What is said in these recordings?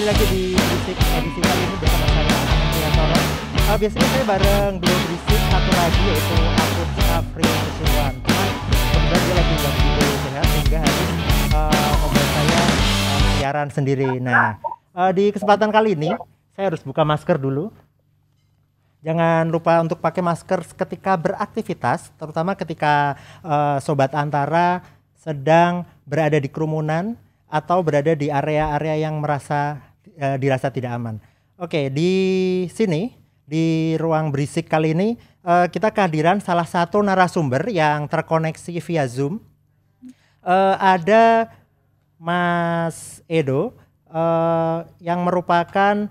kembali lagi di Berisik edisi kali ini bersama saya Andrea Toro. Biasanya saya bareng dua Berisik, satu lagi yaitu akun Afri Susuwan. Cuman kebetulan dia lagi nggak begitu sehat sehingga harus ngobrol saya siaran sendiri. Nah, di kesempatan kali ini saya harus buka masker dulu. Jangan lupa untuk pakai masker ketika beraktivitas, terutama ketika Sobat Antara sedang berada di kerumunan atau berada di area-area yang dirasa tidak aman. Oke, di sini di ruang berisik kali ini kita kehadiran salah satu narasumber yang terkoneksi via Zoom. Ada Mas Edo yang merupakan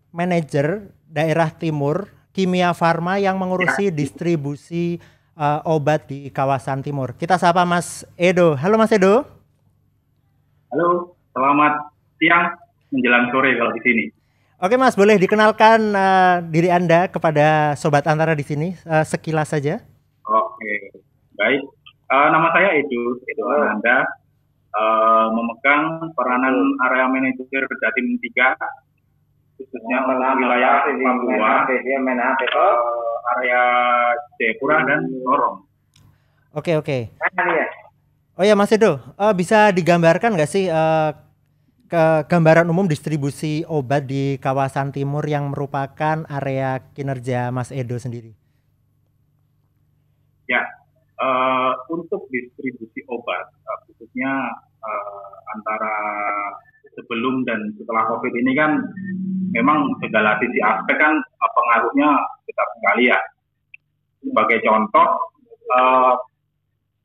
manajer daerah timur Kimia Farma yang mengurusi distribusi obat di kawasan timur. Kita sapa Mas Edo. Halo Mas Edo. Halo, selamat siang menjelang sore kalau di sini. Oke Mas, boleh dikenalkan diri Anda kepada Sobat Antara di sini sekilas saja? Oke, baik. Nama saya Edo Ananda, memegang peranan area manajer Jatim 3, khususnya wilayah Papua, area Jayapura dan Sorong. Oke. Oh ya Mas Edo, bisa digambarkan nggak sih gambaran umum distribusi obat di kawasan timur yang merupakan area kinerja Mas Edo sendiri? Ya, untuk distribusi obat, khususnya antara sebelum dan setelah COVID ini kan memang segala sisi aspek kan pengaruhnya besar sekali ya. Sebagai contoh,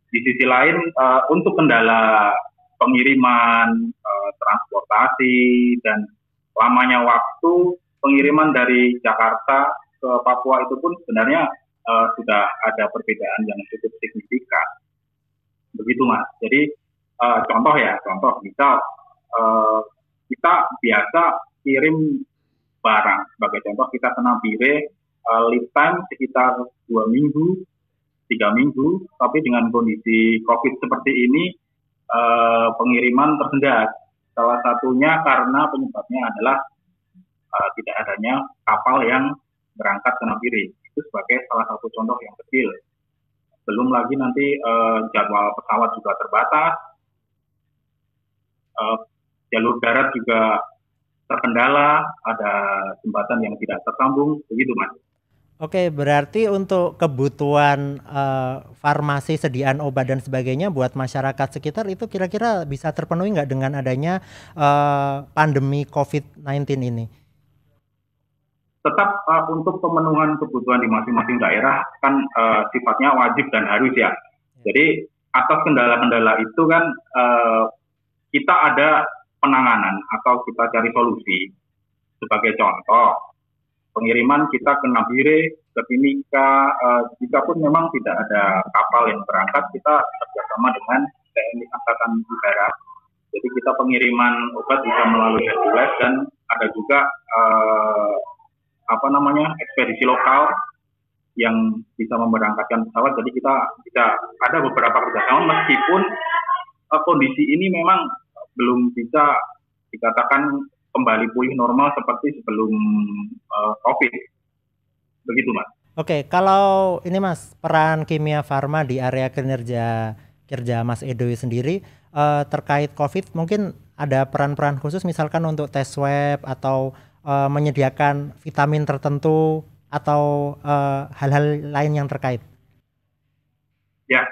di sisi lain untuk kendala pengiriman, transportasi, dan lamanya waktu pengiriman dari Jakarta ke Papua itu pun sebenarnya sudah ada perbedaan yang cukup signifikan. Begitu Mas. Jadi contoh misal kita biasa kirim barang, sebagai contoh kita ke Nabire, lead time sekitar 2 minggu, 3 minggu, tapi dengan kondisi COVID seperti ini, pengiriman tersendat. Salah satunya karena penyebabnya adalah tidak adanya kapal yang berangkat ke Nabire. Itu sebagai salah satu contoh yang kecil. Belum lagi nanti jadwal pesawat juga terbatas, jalur darat juga terkendala, ada jembatan yang tidak tersambung, begitu Mas. Oke, berarti untuk kebutuhan farmasi, sediaan obat dan sebagainya buat masyarakat sekitar itu kira-kira bisa terpenuhi nggak dengan adanya pandemi COVID-19 ini? Tetap untuk pemenuhan kebutuhan di masing-masing daerah kan sifatnya wajib dan harus ya. Jadi atas kendala-kendala itu kan kita ada penanganan atau kita cari solusi. Sebagai contoh, pengiriman kita ke Nabire, ke Timika, jika pun memang tidak ada kapal yang berangkat, kita bekerjasama dengan TNI Angkatan Udara. Jadi kita pengiriman obat bisa melalui Hercules dan ada juga ekspedisi lokal yang bisa memberangkatkan pesawat. Jadi kita bisa ada beberapa kerjasama meskipun kondisi ini memang belum bisa dikatakan kembali pulih normal seperti sebelum COVID. Begitu Mas. Oke, kalau ini Mas, peran Kimia Farma di area kerja Mas Edo sendiri terkait COVID, mungkin ada peran-peran khusus misalkan untuk tes swab atau menyediakan vitamin tertentu atau hal-hal lain yang terkait? Ya,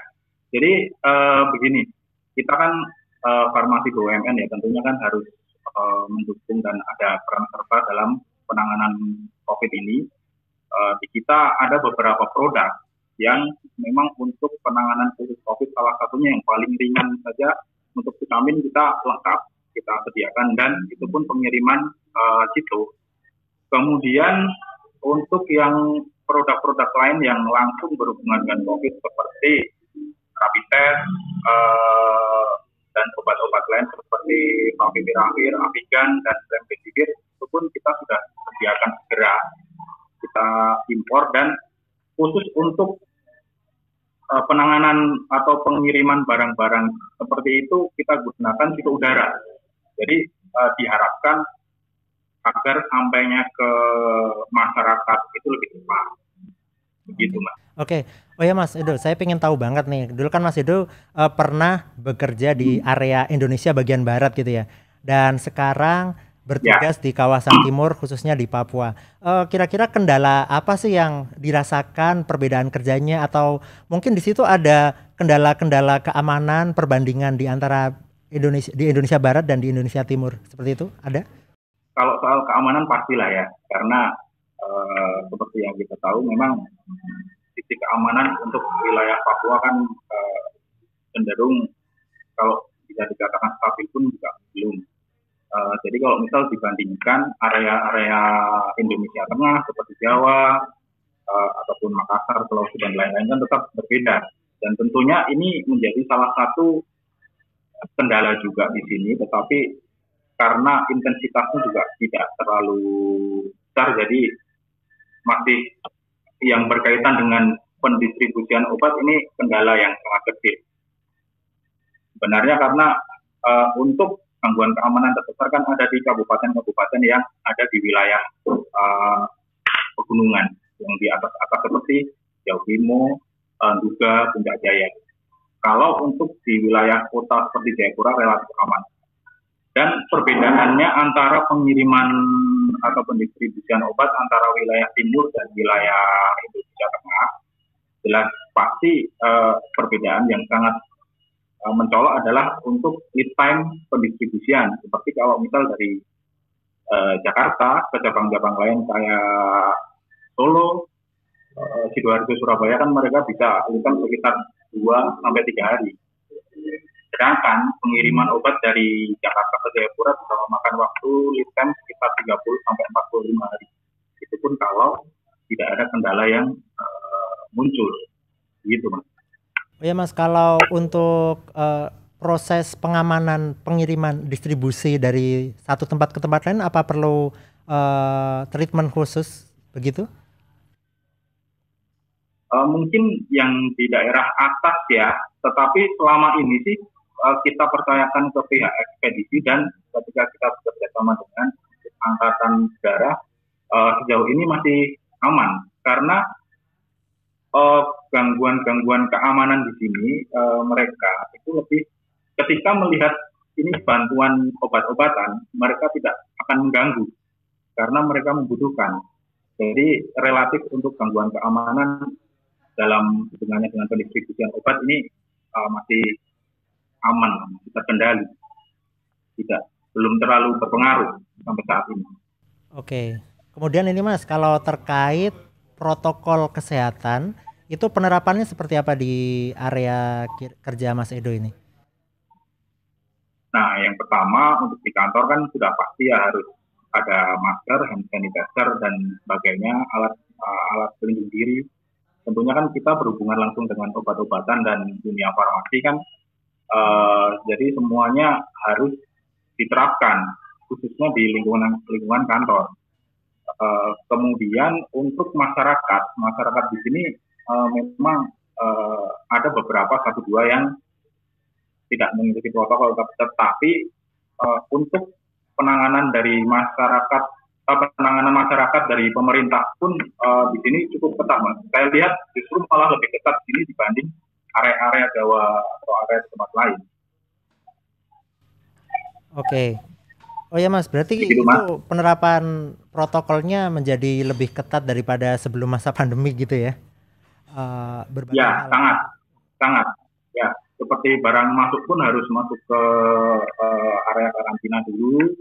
jadi begini, kita kan farmasi BUMN ya, tentunya kan harus mendukung dan ada peran serta dalam penanganan COVID ini. Di kita ada beberapa produk yang memang untuk penanganan khusus COVID, salah satunya yang paling ringan saja untuk vitamin kita lengkap, kita sediakan, dan itu pun pengiriman situ. Kemudian untuk yang produk-produk lain yang langsung berhubungan dengan COVID seperti rapid test, dan obat-obat lain seperti Favipiravir, Avigan, dan Remdesivir itu pun kita sudah sediakan segera. Kita impor dan khusus untuk penanganan atau pengiriman barang-barang seperti itu kita gunakan situ udara. Jadi diharapkan agar sampainya ke masyarakat itu lebih cepat. Begitu, Mas. Oke. Oh ya Mas Edo, saya pengen tahu banget nih. Dulu kan Mas Edo pernah bekerja di area Indonesia bagian barat gitu ya. Dan sekarang Ya, bertugas di kawasan timur khususnya di Papua. Kira-kira kendala apa sih yang dirasakan perbedaan kerjanya atau mungkin di situ ada kendala-kendala keamanan perbandingan di antara Indonesia Barat dan di Indonesia Timur. Seperti itu? Ada? kalau soal keamanan pastilah ya, karena seperti yang kita tahu memang sisi keamanan untuk wilayah Papua kan cenderung kalau bisa dikatakan stabil pun juga belum. Jadi kalau misal dibandingkan area-area Indonesia Tengah seperti Jawa ataupun Makassar, Sulawesi dan lain-lain kan tetap berbeda. Dan tentunya ini menjadi salah satu kendala juga di sini, tetapi karena intensitasnya juga tidak terlalu besar, jadi masih yang berkaitan dengan pendistribusian obat ini kendala yang sangat kecil. Sebenarnya karena untuk gangguan keamanan terbesar kan ada di kabupaten-kabupaten yang ada di wilayah pegunungan yang di atas seperti Jawa Timur, juga Puncak Jaya. Kalau untuk di wilayah kota seperti Jayapura relatif aman. Dan perbedaannya antara pengiriman atau pendistribusian obat antara wilayah timur dan wilayah Indonesia Tengah jelas pasti perbedaan yang sangat mencolok adalah untuk lead time pendistribusian. Seperti kalau misal dari Jakarta ke cabang-cabang lain kayak Solo, Sidoarjo, Surabaya kan mereka bisa lead time sekitar 2 sampai 3 hari. Sedangkan pengiriman obat dari Jakarta ke Jayapura bisa memakan waktu lead time sekitar 30 sampai 45 hari. Itu pun kalau tidak ada kendala yang muncul. Gitu, Mas. Oh ya Mas, kalau untuk proses pengamanan pengiriman distribusi dari satu tempat ke tempat lain apa perlu treatment khusus begitu? Mungkin yang di daerah atas ya, tetapi selama ini sih kita percayakan ke pihak ekspedisi dan ketika kita bekerja sama dengan Angkatan Udara sejauh ini masih aman karena gangguan-gangguan keamanan di sini mereka itu lebih ketika melihat ini bantuan obat-obatan mereka tidak akan mengganggu karena mereka membutuhkan. Jadi relatif untuk gangguan keamanan dalam hubungannya dengan pendistribusian obat ini masih aman, masih terkendali, belum terlalu berpengaruh sampai saat ini. Oke, kemudian ini Mas, kalau terkait protokol kesehatan itu penerapannya seperti apa di area kerja Mas Edo ini? Nah, yang pertama untuk di kantor kan sudah pasti ya harus ada masker, hand sanitizer dan sebagainya, alat pelindung diri. Tentunya kan kita berhubungan langsung dengan obat-obatan dan dunia farmasi kan, jadi semuanya harus diterapkan, khususnya di lingkungan kantor. Kemudian untuk masyarakat di sini memang ada beberapa 1-2 yang tidak mengikuti protokol, tetapi untuk penanganan dari masyarakat dari pemerintah pun di sini cukup ketat, Mas. Saya lihat justru malah lebih ketat di sini dibanding area-area Jawa atau area tempat lain. Oke. Oh ya Mas, berarti Begitu, itu Mas. penerapan protokolnya menjadi lebih ketat daripada sebelum masa pandemi gitu ya? Ya, sangat. Ya, seperti barang masuk pun harus masuk ke area karantina dulu.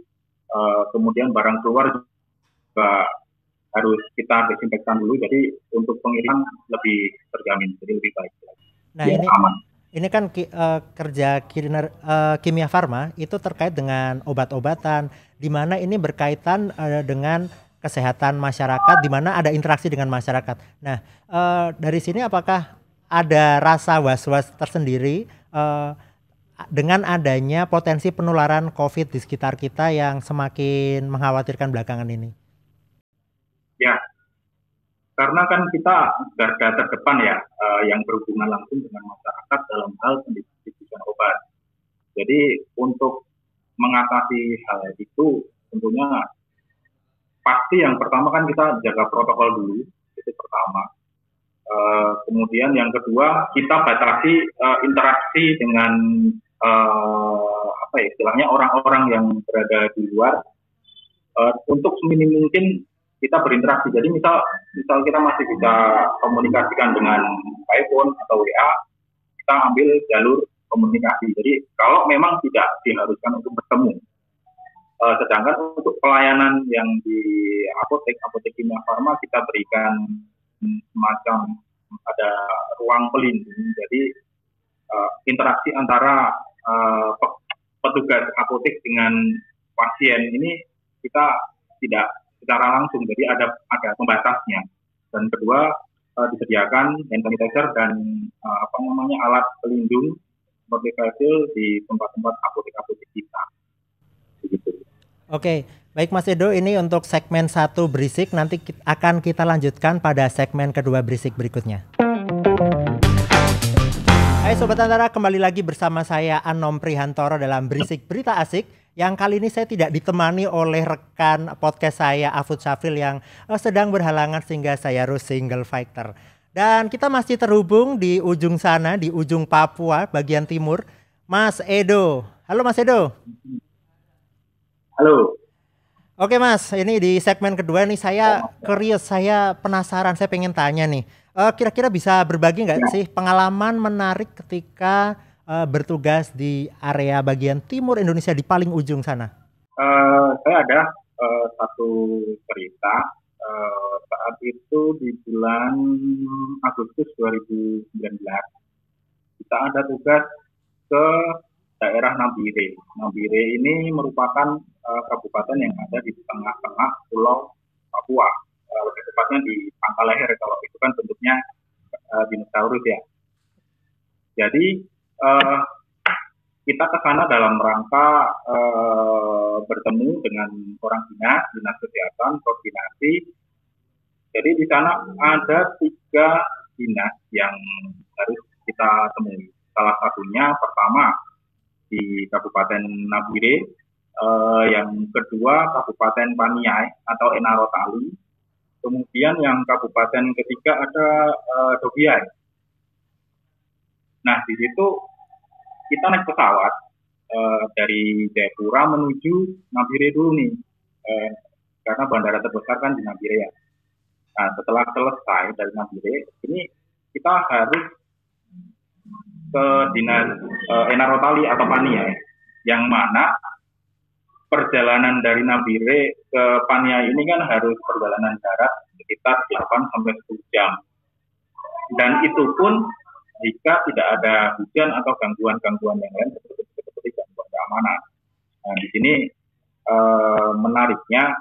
Kemudian barang keluar juga harus kita desinfektan dulu. Jadi untuk pengiriman lebih terjamin, jadi lebih baik. Nah ya, ini aman. Ini kan kerja kimia farma itu terkait dengan obat-obatan, di mana ini berkaitan dengan kesehatan masyarakat, di mana ada interaksi dengan masyarakat. Nah, dari sini apakah ada rasa was-was tersendiri dengan adanya potensi penularan COVID di sekitar kita yang semakin mengkhawatirkan belakangan ini? Ya, karena kan kita garda terdepan ya, yang berhubungan langsung dengan masyarakat dalam hal pendistribusian obat. Jadi untuk mengatasi hal itu tentunya pasti yang pertama kan kita jaga protokol dulu, itu pertama. Kemudian yang kedua kita batasi interaksi dengan istilahnya orang-orang yang berada di luar, untuk seminim mungkin kita berinteraksi. Jadi misal kita masih bisa komunikasikan dengan iPhone atau WA, kita ambil jalur komunikasi. Jadi kalau memang tidak diharuskan untuk bertemu. Sedangkan untuk pelayanan yang di apotek kimia farma kita berikan semacam ada ruang pelindung. Jadi interaksi antara petugas apotek dengan pasien ini kita tidak secara langsung, jadi ada pembatasnya. Dan kedua, disediakan hand sanitizer dan alat pelindung seperti face shield di tempat-tempat apotek-apotek kita. Begitu. Oke, baik Mas Edo, ini untuk segmen 1 berisik, nanti akan kita lanjutkan pada segmen kedua berisik berikutnya. Hai Sobat Antara, kembali lagi bersama saya Anom Prihantoro dalam Berisik Berita Asik. Yang kali ini saya tidak ditemani oleh rekan podcast saya Afud Syafril yang sedang berhalangan sehingga saya harus single fighter. Dan kita masih terhubung di ujung sana, di ujung Papua bagian timur, Mas Edo. Halo Mas Edo. Halo. Oke Mas, ini di segmen kedua nih saya curious, saya penasaran, saya pengen tanya nih. Kira-kira bisa berbagi nggak sih pengalaman menarik ketika bertugas di area bagian timur Indonesia di paling ujung sana? Saya ada satu cerita saat itu di bulan Agustus 2019. Kita ada tugas ke daerah Nabire. Nabire ini merupakan kabupaten yang ada di tengah-tengah Pulau Papua. Lebih tepatnya di pangkal leher, kalau itu kan bentuknya dinosaurus ya. Jadi kita ke sana dalam rangka bertemu dengan orang dinas kesehatan, koordinasi. Jadi di sana ada 3 dinas yang harus kita temui. Salah satunya pertama di Kabupaten Nabire, yang kedua Kabupaten Paniai atau Enarotali, kemudian yang kabupaten ketiga ada Dogiai. Nah, di situ kita naik pesawat dari Jayapura menuju Nabire dulu nih, karena bandara terbesar kan di Nabire ya. Nah, setelah selesai dari Nabire, ini kita harus ke dinas Enarotali atau Paniai, yang mana perjalanan dari Nabire ke Paniai ini kan harus perjalanan darat sekitar 8-10 jam. Dan itu pun jika tidak ada hujan atau gangguan-gangguan yang lain seperti gangguan keamanan. Nah, di sini menariknya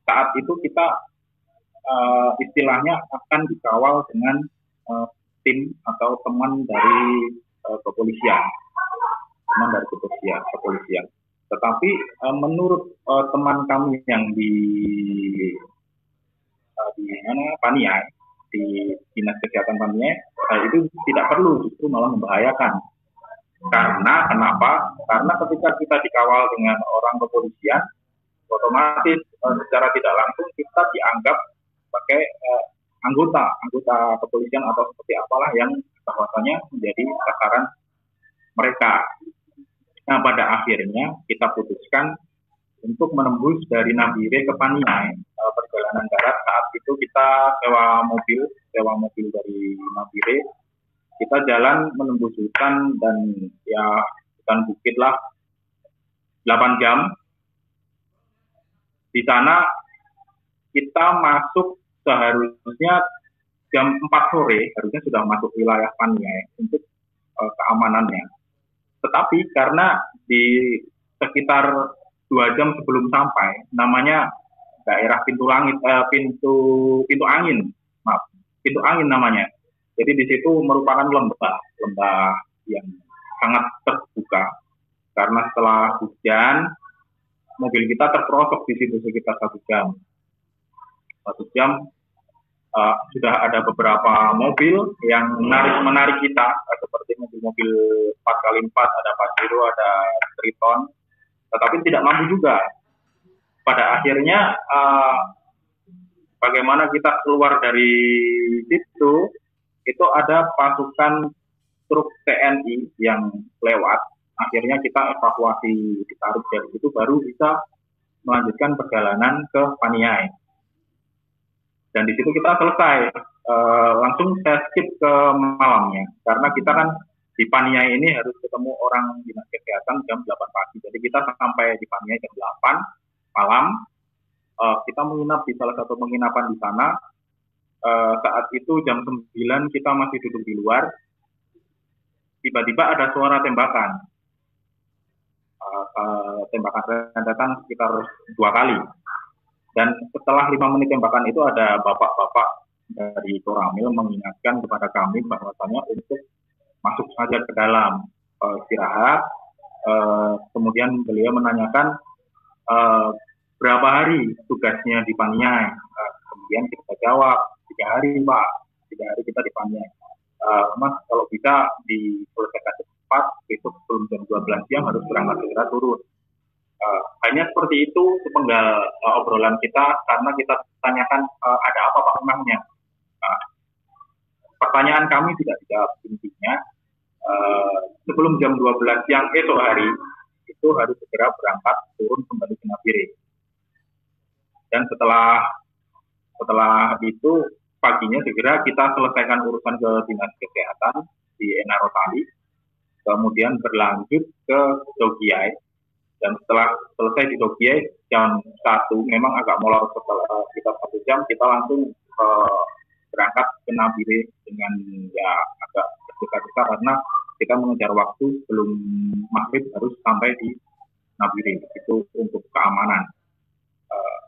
saat itu kita istilahnya akan dikawal dengan tim atau teman dari kepolisian. Tetapi menurut teman kami yang di Paniai, di dinas kesehatan Paniai, itu tidak perlu, justru malah membahayakan. Karena kenapa? Karena ketika kita dikawal dengan orang kepolisian, otomatis secara tidak langsung kita dianggap sebagai anggota kepolisian atau seperti apalah yang bahwasanya menjadi sasaran mereka. Nah, pada akhirnya kita putuskan untuk menembus dari Nabire ke Paniai, perjalanan darat. Saat itu kita sewa mobil dari Nabire. Kita jalan menembus hutan dan ya hutan bukit lah 8 jam. Di sana kita masuk seharusnya jam 4 sore, harusnya sudah masuk wilayah Paniai untuk keamanannya. Tetapi karena di sekitar 2 jam sebelum sampai, namanya daerah pintu angin namanya. Jadi di situ merupakan lembah yang sangat terbuka. Karena setelah hujan, mobil kita terperosok di situ sekitar 1 jam. sudah ada beberapa mobil yang menarik kita, seperti mobil-mobil 4x4, ada Pajero, ada Triton, tetapi tidak mampu juga. Pada akhirnya bagaimana kita keluar dari situ, itu ada pasukan truk TNI yang lewat. Akhirnya kita evakuasi, ditarik dari situ, baru bisa melanjutkan perjalanan ke Paniai. Dan di situ kita selesai. Langsung saya skip ke malamnya, karena kita kan di Paniai ini harus ketemu orang dinas kesehatan jam 8 pagi. Jadi kita sampai di Paniai jam 8 malam. Kita menginap di salah satu penginapan di sana. Saat itu jam 9 kita masih duduk di luar. Tiba-tiba ada suara tembakan. Tembakan rentetan sekitar 2 kali. Dan setelah 5 menit tembakan itu ada bapak-bapak dari Koramil mengingatkan kepada kami bahwasanya untuk masuk saja ke dalam istirahat. Kemudian beliau menanyakan berapa hari tugasnya di Paniai. Kemudian kita jawab 3 hari Pak, 3 hari kita di Paniai. Mas kalau bisa diselesaikan cepat, besok sebelum jam 12 siang harus berangkat segera turun. Hanya seperti itu sepenggal obrolan kita, karena kita tanyakan ada apa Pak memangnya. Pertanyaan kami tidak dijawab. Intinya sebelum jam 12 siang esok hari itu harus segera berangkat turun kembali ke Nabire. Dan setelah itu paginya segera kita selesaikan urusan ke dinas kesehatan di Enarotali, kemudian berlanjut ke Dogiai. Dan setelah selesai di Dogiai jam 1, memang agak molor, setelah sekitar 1 jam kita langsung berangkat ke Nabire dengan ya agak tergesa-gesa karena kita mengejar waktu sebelum maghrib harus sampai di Nabire. Itu untuk keamanan.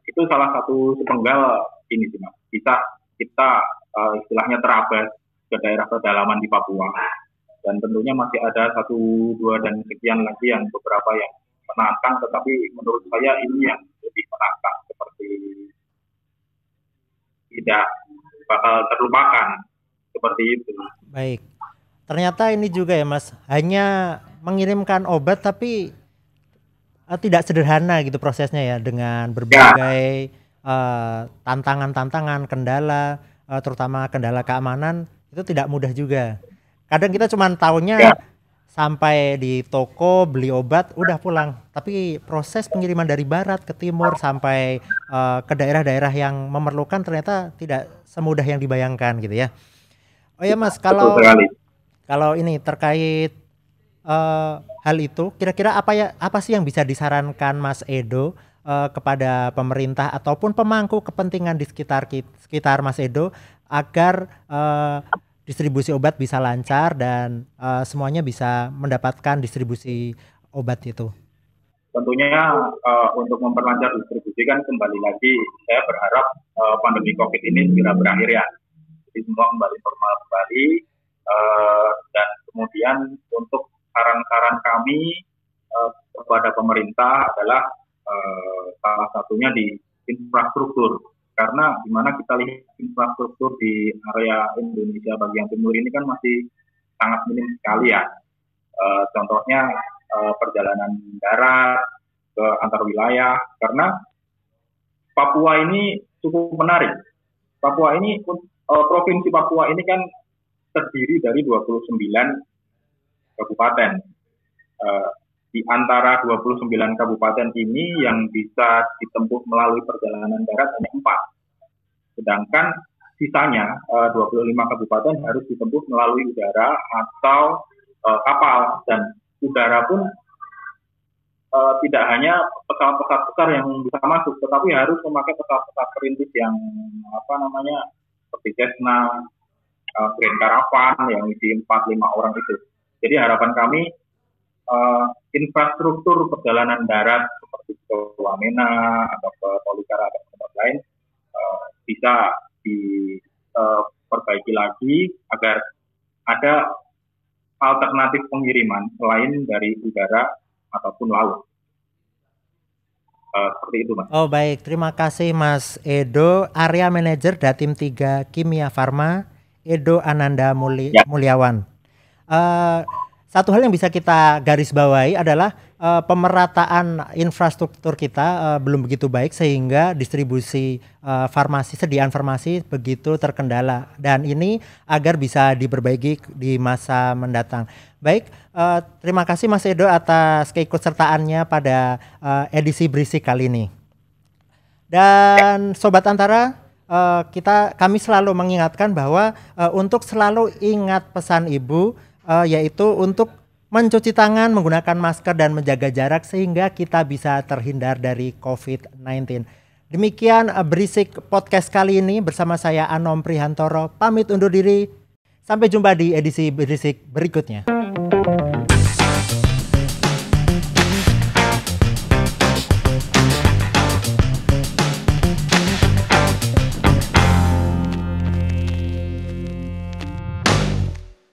Itu salah satu sepenggal ini sih Mas. Kita istilahnya terabas ke daerah pedalaman di Papua. Dan tentunya masih ada 1, 2 dan sekian lagi yang beberapa yang menantang, tetapi menurut saya ini yang lebih menantang, seperti tidak bakal terlupakan seperti itu. Baik. Ternyata ini juga ya Mas, hanya mengirimkan obat tapi tidak sederhana gitu prosesnya ya, dengan berbagai tantangan-tantangan, kendala, terutama kendala keamanan itu tidak mudah juga. Kadang kita cuma tahunya sampai di toko beli obat udah pulang, tapi proses pengiriman dari barat ke timur sampai ke daerah-daerah yang memerlukan ternyata tidak semudah yang dibayangkan gitu ya. Oh ya Mas, kalau ini terkait hal itu, kira-kira apa sih yang bisa disarankan Mas Edo kepada pemerintah ataupun pemangku kepentingan di sekitar Mas Edo agar distribusi obat bisa lancar dan semuanya bisa mendapatkan distribusi obat itu? Tentunya untuk memperlancar distribusi kan kembali lagi saya berharap pandemi COVID ini segera berakhir ya. Jadi semua kembali normal kembali, dan kemudian untuk saran-saran kami kepada pemerintah adalah salah satunya di infrastruktur. Karena dimana kita lihat infrastruktur di area Indonesia bagian timur ini kan masih sangat minim sekali ya. Contohnya perjalanan darat ke antar wilayah, karena Papua ini cukup menarik. Provinsi Papua ini kan terdiri dari 29 kabupaten. Di antara 29 kabupaten ini yang bisa ditempuh melalui perjalanan darat hanya 4. Sedangkan sisanya 25 kabupaten harus ditempuh melalui udara atau kapal. Dan udara pun tidak hanya pesawat-pesawat besar yang bisa masuk, tetapi harus memakai pesawat-pesawat perintis yang seperti Cessna, Grand Caravan yang isi 4-5 orang itu. Jadi harapan kami infrastruktur perjalanan darat seperti ke Wamena atau ke Tolikara atau tempat lain bisa diperbaiki lagi agar ada alternatif pengiriman selain dari udara ataupun laut. Seperti itu, Mas. Oh baik, terima kasih Mas Edo, Area Manager Datim 3 Kimia Farma, Edo Ananda Ya, Mulyawan. Eh, Satu hal yang bisa kita garis bawahi adalah pemerataan infrastruktur kita belum begitu baik sehingga distribusi sediaan farmasi begitu terkendala, dan ini agar bisa diperbaiki di masa mendatang. Baik, terima kasih Mas Edo atas keikutsertaannya pada edisi Berisik kali ini. Dan Sobat Antara, kami selalu mengingatkan bahwa untuk selalu ingat pesan Ibu, yaitu untuk mencuci tangan, menggunakan masker dan menjaga jarak sehingga kita bisa terhindar dari COVID-19. Demikian Berisik Podcast kali ini bersama saya Anom Prihantoro, pamit undur diri. Sampai jumpa di edisi Berisik berikutnya.